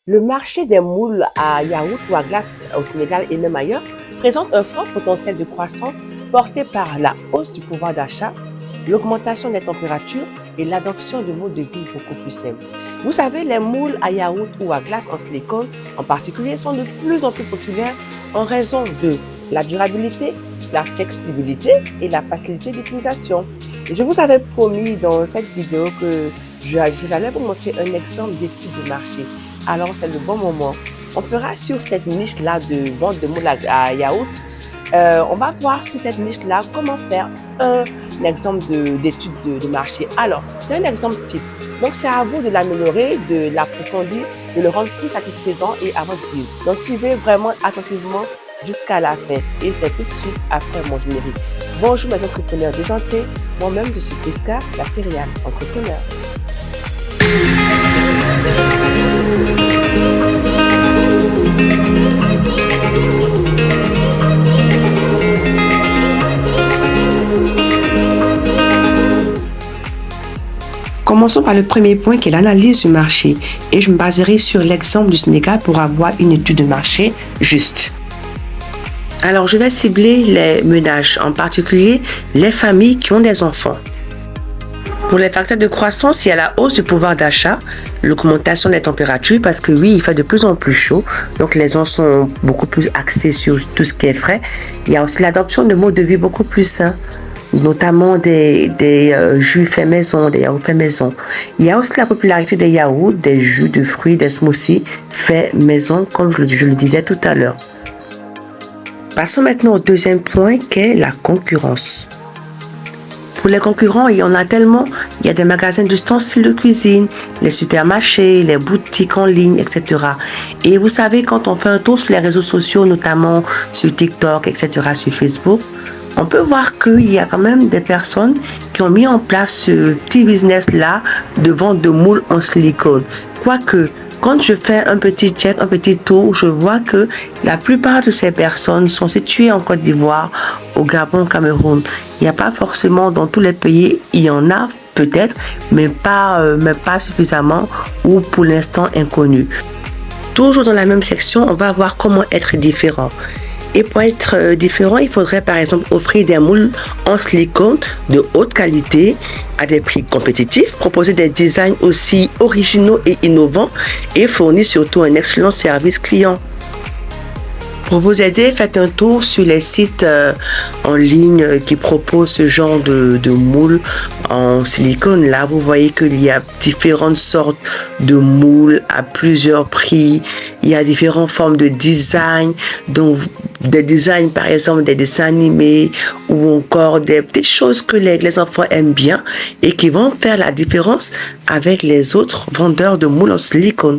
Le marché des moules à yaourt ou à glace au Sénégal et même ailleurs présente un fort potentiel de croissance porté par la hausse du pouvoir d'achat, l'augmentation des températures et l'adoption de modes de vie beaucoup plus simples. Vous savez, les moules à yaourt ou à glace en silicone en particulier sont de plus en plus populaires en raison de la durabilité, la flexibilité et la facilité d'utilisation. Et je vous avais promis dans cette vidéo que j'allais vous montrer un exemple d'étude de marché. Alors c'est le bon moment. On fera sur cette niche-là de vente de moules à yaourt. On va voir sur cette niche-là comment faire un exemple d'étude de marché. Alors, c'est un exemple type. Donc, c'est à vous de l'améliorer, de l'approfondir, de le rendre plus satisfaisant et à votre guise. Donc, suivez vraiment attentivement jusqu'à la fin. Et c'est tout de suite après mon générique. Bonjour mes entrepreneurs déjantés. Moi-même, je suis Priska, la céréale entrepreneur. Commençons par le premier point qui est l'analyse du marché et je me baserai sur l'exemple du Sénégal pour avoir une étude de marché juste. Alors je vais cibler les ménages, en particulier les familles qui ont des enfants. Pour les facteurs de croissance, il y a la hausse du pouvoir d'achat, l'augmentation des températures parce que oui, il fait de plus en plus chaud, donc les gens sont beaucoup plus axés sur tout ce qui est frais. Il y a aussi l'adoption de modes de vie beaucoup plus sains, notamment des jus faits maison, des yaourts faits maison. Il y a aussi la popularité des yaourts, des jus de fruits, des smoothies faits maison, comme je le disais tout à l'heure. Passons maintenant au deuxième point qui est la concurrence. Pour les concurrents, il y en a tellement. Il y a des magasins d'ustensiles de cuisine, les supermarchés, les boutiques en ligne, etc. Et vous savez, quand on fait un tour sur les réseaux sociaux, notamment sur TikTok, etc., sur Facebook, on peut voir qu'il y a quand même des personnes qui ont mis en place ce petit business-là de vente de moules en silicone. Quoique, quand je fais un petit check, un petit tour, je vois que la plupart de ces personnes sont situées en Côte d'Ivoire, au Gabon, au Cameroun. Il n'y a pas forcément dans tous les pays, il y en a peut-être, mais pas suffisamment ou pour l'instant inconnu. Toujours dans la même section, on va voir comment être différent. Et pour être différent, il faudrait par exemple offrir des moules en silicone de haute qualité à des prix compétitifs, proposer des designs aussi originaux et innovants et fournir surtout un excellent service client. Pour vous aider, faites un tour sur les sites en ligne qui proposent ce genre de moules en silicone. Là, vous voyez qu'il y a différentes sortes de moules à plusieurs prix. Il y a différentes formes de design, donc des designs, par exemple, des dessins animés ou encore des petites choses que les enfants aiment bien et qui vont faire la différence avec les autres vendeurs de moules en silicone.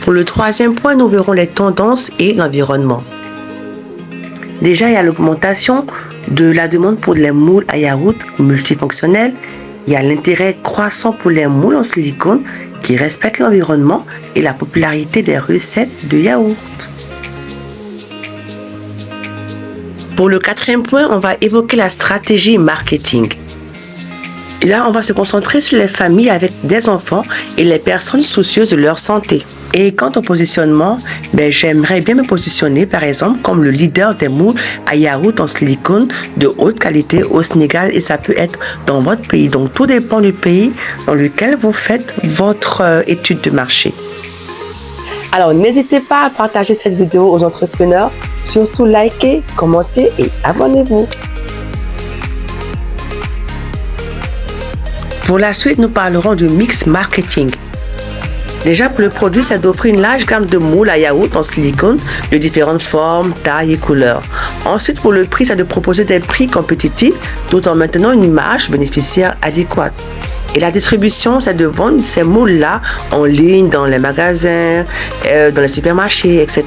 Pour le troisième point, nous verrons les tendances et l'environnement. Déjà, il y a l'augmentation de la demande pour les moules à yaourt multifonctionnels. Il y a l'intérêt croissant pour les moules en silicone qui respectent l'environnement et la popularité des recettes de yaourt. Pour le quatrième point, on va évoquer la stratégie marketing. Et là, on va se concentrer sur les familles avec des enfants et les personnes soucieuses de leur santé. Et quant au positionnement, j'aimerais bien me positionner par exemple comme le leader des moules à yaourt en silicone de haute qualité au Sénégal et ça peut être dans votre pays. Donc tout dépend du pays dans lequel vous faites votre étude de marché. Alors n'hésitez pas à partager cette vidéo aux entrepreneurs, surtout likez, commentez et abonnez-vous. Pour la suite, nous parlerons du mix marketing. Déjà, pour le produit, c'est d'offrir une large gamme de moules à yaourt en silicone de différentes formes, tailles et couleurs. Ensuite, pour le prix, c'est de proposer des prix compétitifs tout en maintenant une marge bénéficiaire adéquate. Et la distribution, c'est de vendre ces moules-là en ligne, dans les magasins, dans les supermarchés, etc.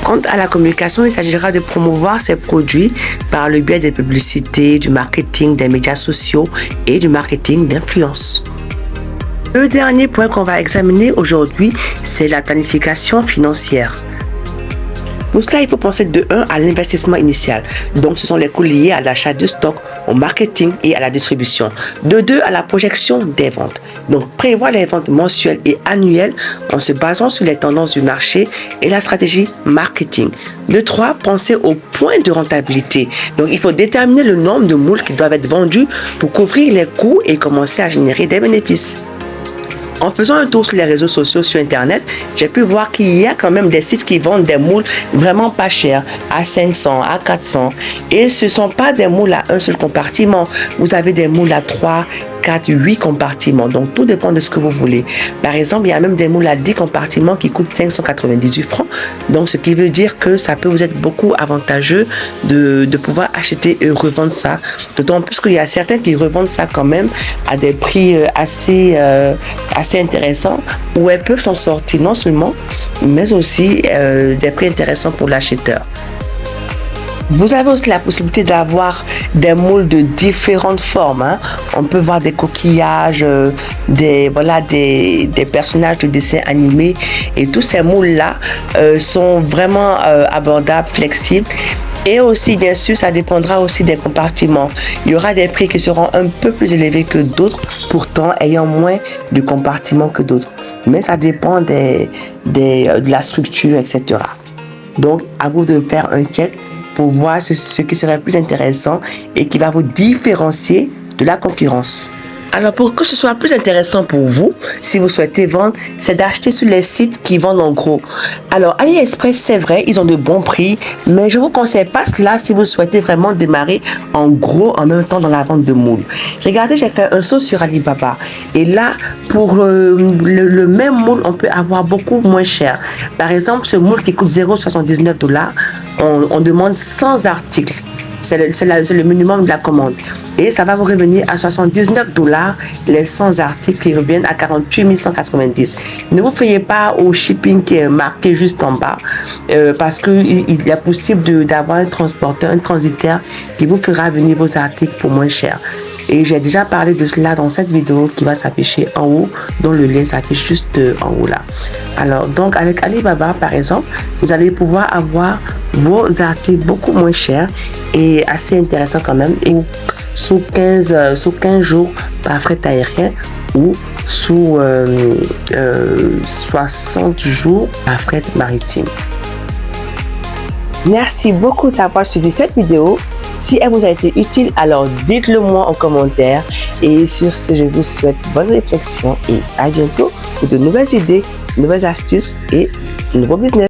Quant à la communication, il s'agira de promouvoir ces produits par le biais des publicités, du marketing, des médias sociaux et du marketing d'influence. Le dernier point qu'on va examiner aujourd'hui, c'est la planification financière. Pour cela, il faut penser de 1 à l'investissement initial. Donc, ce sont les coûts liés à l'achat de stock, au marketing et à la distribution. De 2 à la projection des ventes. Donc, prévoir les ventes mensuelles et annuelles en se basant sur les tendances du marché et la stratégie marketing. De 3, penser au point de rentabilité. Donc, il faut déterminer le nombre de moules qui doivent être vendus pour couvrir les coûts et commencer à générer des bénéfices. En faisant un tour sur les réseaux sociaux, sur Internet, j'ai pu voir qu'il y a quand même des sites qui vendent des moules vraiment pas chers, à 500, à 400. Et ce ne sont pas des moules à un seul compartiment. Vous avez des moules à 3, 4, 8 compartiments. Donc, tout dépend de ce que vous voulez. Par exemple, il y a même des moules à 10 compartiments qui coûtent 598 francs. Donc, ce qui veut dire que ça peut vous être beaucoup avantageux de pouvoir acheter et revendre ça. D'autant plus qu'il y a certains qui revendent ça quand même à des prix assez intéressants où elles peuvent s'en sortir non seulement, mais aussi des prix intéressants pour l'acheteur. Vous avez aussi la possibilité d'avoir des moules de différentes formes. Hein. On peut voir des coquillages, des personnages de dessins animés. Et tous ces moules-là sont vraiment abordables, flexibles. Et aussi, bien sûr, ça dépendra aussi des compartiments. Il y aura des prix qui seront un peu plus élevés que d'autres, pourtant ayant moins de compartiments que d'autres. Mais ça dépend de la structure, etc. Donc, à vous de faire un check pour voir ce qui serait plus intéressant et qui va vous différencier de la concurrence. Alors, pour que ce soit plus intéressant pour vous, si vous souhaitez vendre, c'est d'acheter sur les sites qui vendent en gros. Alors, AliExpress, c'est vrai, ils ont de bons prix, mais je ne vous conseille pas cela si vous souhaitez vraiment démarrer en gros en même temps dans la vente de moules. Regardez, j'ai fait un saut sur Alibaba. Et là, pour le même moule, on peut avoir beaucoup moins cher. Par exemple, ce moule qui coûte 0,79 $, on demande 100 articles. C'est le minimum de la commande. Et ça va vous revenir à 79 $, les 100 articles qui reviennent à 48 190. Ne vous fiez pas au shipping qui est marqué juste en bas parce qu'il est possible d'avoir un transporteur, un transitaire qui vous fera venir vos articles pour moins cher. Et j'ai déjà parlé de cela dans cette vidéo qui va s'afficher en haut, dont le lien s'affiche juste en haut là. Alors, donc avec Alibaba, par exemple, vous allez pouvoir avoir vos articles beaucoup moins chers et assez intéressants quand même, et sous 15 jours par fret aérien ou sous 60 jours par fret maritime. Merci beaucoup d'avoir suivi cette vidéo. Si elle vous a été utile, alors dites-le moi en commentaire. Et sur ce, je vous souhaite bonne réflexion et à bientôt pour de nouvelles idées, nouvelles astuces et nouveaux business.